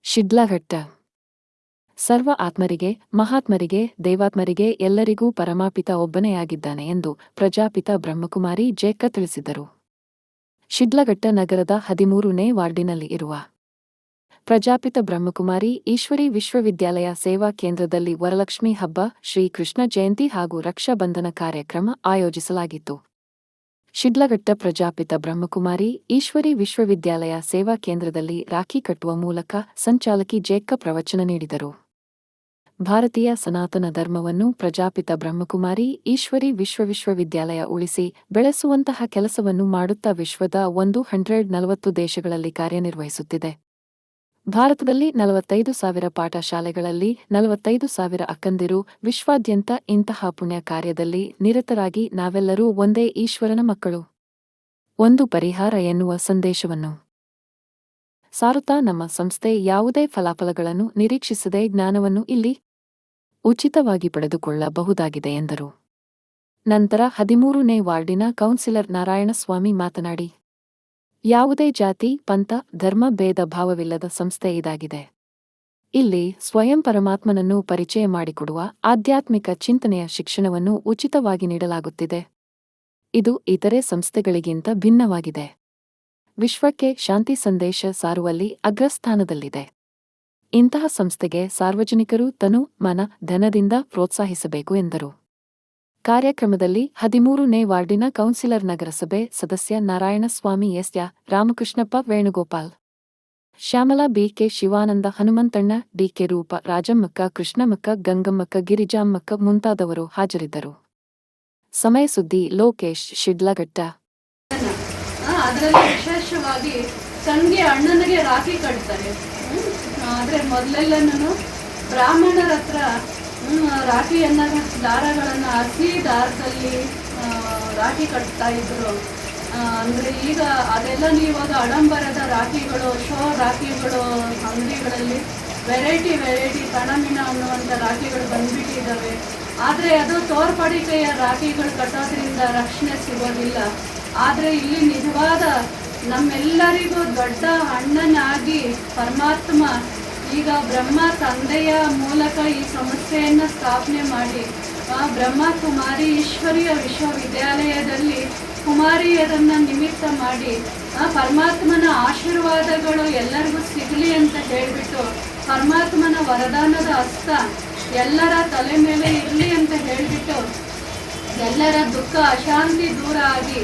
ಶಿಡ್ಲಘಟ್ಟ. ಸರ್ವ ಆತ್ಮರಿಗೆ, ಮಹಾತ್ಮರಿಗೆ, ದೇವಾತ್ಮರಿಗೆ ಎಲ್ಲರಿಗೂ ಪರಮಾಪಿತ ಒಬ್ಬನೇ ಆಗಿದ್ದಾನೆ ಎಂದು ಪ್ರಜಾಪಿತ ಬ್ರಹ್ಮಕುಮಾರಿ ಜೇಕ ತಿಳಿಸಿದರು. ಶಿಡ್ಲಘಟ್ಟ ನಗರದ 13ನೇ ವಾರ್ಡಿನಲ್ಲಿ ಇರುವ ಪ್ರಜಾಪಿತ ಬ್ರಹ್ಮಕುಮಾರಿ ಈಶ್ವರಿ ವಿಶ್ವವಿದ್ಯಾಲಯ ಸೇವಾ ಕೇಂದ್ರದಲ್ಲಿ ವರಲಕ್ಷ್ಮಿ ಹಬ್ಬ, ಶ್ರೀ ಕೃಷ್ಣ ಜಯಂತಿ ಹಾಗೂ ರಕ್ಷಾ ಬಂಧನ ಕಾರ್ಯಕ್ರಮ ಆಯೋಜಿಸಲಾಗಿತ್ತು. ಶಿಡ್ಲಘಟ್ಟ ಪ್ರಜಾಪಿತ ಬ್ರಹ್ಮಕುಮಾರಿ ಈಶ್ವರಿ ವಿಶ್ವವಿದ್ಯಾಲಯ ಸೇವಾ ಕೇಂದ್ರದಲ್ಲಿ ರಾಖಿ ಕಟ್ಟುವ ಮೂಲಕ ಸಂಚಾಲಕಿ ಜೇಕ ಪ್ರವಚನ ನೀಡಿದರು. ಭಾರತೀಯ ಸನಾತನ ಧರ್ಮವನ್ನು ಪ್ರಜಾಪಿತ ಬ್ರಹ್ಮಕುಮಾರಿ ಈಶ್ವರಿ ವಿಶ್ವವಿದ್ಯಾಲಯ ಉಳಿಸಿ ಬೆಳೆಸುವಂತಹ ಕೆಲಸವನ್ನು ಮಾಡುತ್ತಾ ವಿಶ್ವದ 140 ದೇಶಗಳಲ್ಲಿ ಕಾರ್ಯನಿರ್ವಹಿಸುತ್ತಿದೆ. ಭಾರತದಲ್ಲಿ 45,000 ಪಾಠಶಾಲೆಗಳಲ್ಲಿ 45,000 ಅಕ್ಕಂದಿರು ವಿಶ್ವಾದ್ಯಂತ ಇಂತಹ ಪುಣ್ಯ ಕಾರ್ಯದಲ್ಲಿ ನಿರತರಾಗಿ ನಾವೆಲ್ಲರೂ ಒಂದೇ ಈಶ್ವರನ ಮಕ್ಕಳು, ಒಂದು ಪರಿಹಾರ ಎನ್ನುವ ಸಂದೇಶವನ್ನು ಸಾರುತ್ತಾ ನಮ್ಮ ಸಂಸ್ಥೆ ಯಾವುದೇ ಫಲಾಫಲಗಳನ್ನು ನಿರೀಕ್ಷಿಸದೆ ಜ್ಞಾನವನ್ನು ಇಲ್ಲಿ ಉಚಿತವಾಗಿ ಪಡೆದುಕೊಳ್ಳಬಹುದಾಗಿದೆ ಎಂದರು. ನಂತರ 13ನೇ ವಾರ್ಡಿನ ಕೌನ್ಸಿಲರ್ ನಾರಾಯಣಸ್ವಾಮಿ ಮಾತನಾಡಿ, ಯಾವುದೇ ಜಾತಿ, ಪಂಥ, ಧರ್ಮ ಭೇದ ಭಾವವಿಲ್ಲದ ಸಂಸ್ಥೆ ಇದಾಗಿದೆ. ಇಲ್ಲಿ ಸ್ವಯಂ ಪರಮಾತ್ಮನನ್ನು ಪರಿಚಯ ಮಾಡಿಕೊಡುವ ಆಧ್ಯಾತ್ಮಿಕ ಚಿಂತನೆಯ ಶಿಕ್ಷಣವನ್ನು ಉಚಿತವಾಗಿ ನೀಡಲಾಗುತ್ತಿದೆ. ಇದು ಇತರೆ ಸಂಸ್ಥೆಗಳಿಗಿಂತ ಭಿನ್ನವಾಗಿದೆ. ವಿಶ್ವಕ್ಕೆ ಶಾಂತಿ ಸಂದೇಶ ಸಾರುವಲ್ಲಿ ಅಗ್ರಸ್ಥಾನದಲ್ಲಿದೆ. ಇಂತಹ ಸಂಸ್ಥೆಗೆ ಸಾರ್ವಜನಿಕರು ತನು, ಮನ, ಧನದಿಂದ ಪ್ರೋತ್ಸಾಹಿಸಬೇಕು ಎಂದರು. ಕಾರ್ಯಕ್ರಮದಲ್ಲಿ 13ನೇ ವಾರ್ಡಿನ ಕೌನ್ಸಿಲರ್ ನಗರಸಭೆ ಸದಸ್ಯ ನಾರಾಯಣಸ್ವಾಮಿ ಎಸ್. ರಾಮಕೃಷ್ಣಪ್ಪ ವೇಣುಗೋಪಾಲ್, ಶ್ಯಾಮಲಾ ಬಿ.ಕೆ. ಶಿವಾನಂದ ಹನುಮಂತಣ್ಣ, ಡಿ.ಕೆ. ರೂಪ, ರಾಜಮ್ಮಕ್ಕ, ಕೃಷ್ಣಮ್ಮಕ್ಕ, ಗಂಗಮ್ಮಕ್ಕ, ಗಿರಿಜಾಮ್ಮಕ್ಕ ಮುಂತಾದವರು ಹಾಜರಿದ್ದರು. ಸಮಯ ಸುದ್ದಿ ಲೋಕೇಶ್, ಶಿಡ್ಲಘಟ್ಟ. ಅದರಲ್ಲಿ ವಿಶೇಷವಾಗಿ ತಂಗಿ ಅಣ್ಣನಿಗೆ ರಾಖಿ ಕಟ್ತಾರೆ. ಆದರೆ ಮೊದಲೆಲ್ಲನೂ ಬ್ರಾಹ್ಮಣರ ಹತ್ರ ರಾಖಿಯನ್ನು, ದಾರಗಳನ್ನು ಹಸಿ ದಾರದಲ್ಲಿ ರಾಖಿ ಕಟ್ತಾ ಇದ್ರು. ಅಂದರೆ ಈಗ ಅದೆಲ್ಲ ಇವಾಗ ಆಡಂಬರದ ರಾಖಿಗಳು, ಶೋ ರಾಖಿಗಳು ಅಂಗಡಿಗಳಲ್ಲಿ ವೆರೈಟಿ ಕಣಮಿಣ ಅನ್ನುವಂಥ ರಾಖಿಗಳು ಬಂದ್ಬಿಟ್ಟಿದ್ದಾವೆ. ಆದರೆ ಅದು ತೋರ್ಪಡಿಕೆಯ ರಾಖಿಗಳು ಕಟ್ಟೋದ್ರಿಂದ ರಕ್ಷಣೆ ಸಿಗೋದಿಲ್ಲ. ಆದರೆ ಇಲ್ಲಿ ನಿಜವಾದ ನಮ್ಮೆಲ್ಲರಿಗೂ ದೊಡ್ಡ ಅಣ್ಣನಾಗಿ ಪರಮಾತ್ಮ ಈಗ ಬ್ರಹ್ಮ ತಂದೆಯ ಮೂಲಕ ಈ ಸಂಸ್ಥೆಯನ್ನು ಸ್ಥಾಪನೆ ಮಾಡಿ ಬ್ರಹ್ಮ ಕುಮಾರಿ ಈಶ್ವರಿಯ ವಿಶ್ವವಿದ್ಯಾಲಯದಲ್ಲಿ ಕುಮಾರಿಯರನ್ನು ನಿಮಿತ್ತ ಮಾಡಿ ಪರಮಾತ್ಮನ ಆಶೀರ್ವಾದಗಳು ಎಲ್ಲರಿಗೂ ಸಿಗಲಿ ಅಂತ ಹೇಳಿಬಿಟ್ಟು ಪರಮಾತ್ಮನ ವರದಾನದ ಹಸ್ತ ಎಲ್ಲರ ತಲೆ ಮೇಲೆ ಇರಲಿ ಅಂತ ಹೇಳಿಬಿಟ್ಟು ಎಲ್ಲರ ದುಃಖ ಅಶಾಂತಿ ದೂರ ಆಗಿ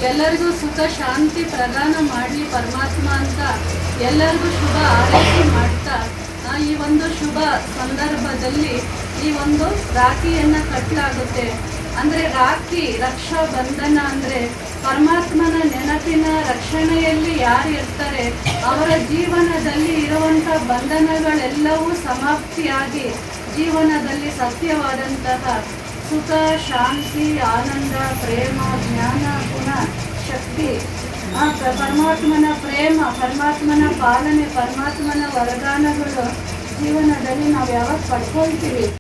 ಎಲ್ಲರಿಗೂ ಸುಖ ಶಾಂತಿ ಪ್ರದಾನ ಮಾಡಲಿ ಪರಮಾತ್ಮ ಅಂತ ಎಲ್ಲರಿಗೂ ಶುಭ ಆರೈಕೆ ಮಾಡ್ತಾ ಈ ಒಂದು ಶುಭ ಸಂದರ್ಭದಲ್ಲಿ ಈ ಒಂದು ರಾಖಿಯನ್ನು ಕಟ್ಟಲಾಗುತ್ತೆ. ಅಂದರೆ ರಾಖಿ ರಕ್ಷಾ ಬಂಧನ ಅಂದರೆ ಪರಮಾತ್ಮನ ನೆನಪಿನ ರಕ್ಷಣೆಯಲ್ಲಿ ಯಾರು ಇರ್ತಾರೆ ಅವರ ಜೀವನದಲ್ಲಿ ಇರುವಂಥ ಬಂಧನಗಳೆಲ್ಲವೂ ಸಮಾಪ್ತಿಯಾಗಿ ಜೀವನದಲ್ಲಿ ಸತ್ಯವಾದಂತಹ ಸುಖ, ಶಾಂತಿ, ಆನಂದ, ಪ್ರೇಮ, ಜ್ಞಾನ, ಗುಣ, ಶಕ್ತಿ, ಪರಮಾತ್ಮನ ಪ್ರೇಮ, ಪರಮಾತ್ಮನ ಪಾಲನೆ, ಪರಮಾತ್ಮನ ವರದಾನಗಳು ಜೀವನದಲ್ಲಿ ನಾವು ಯಾವಾಗ ಪಡ್ಕೊಳ್ತೀವಿ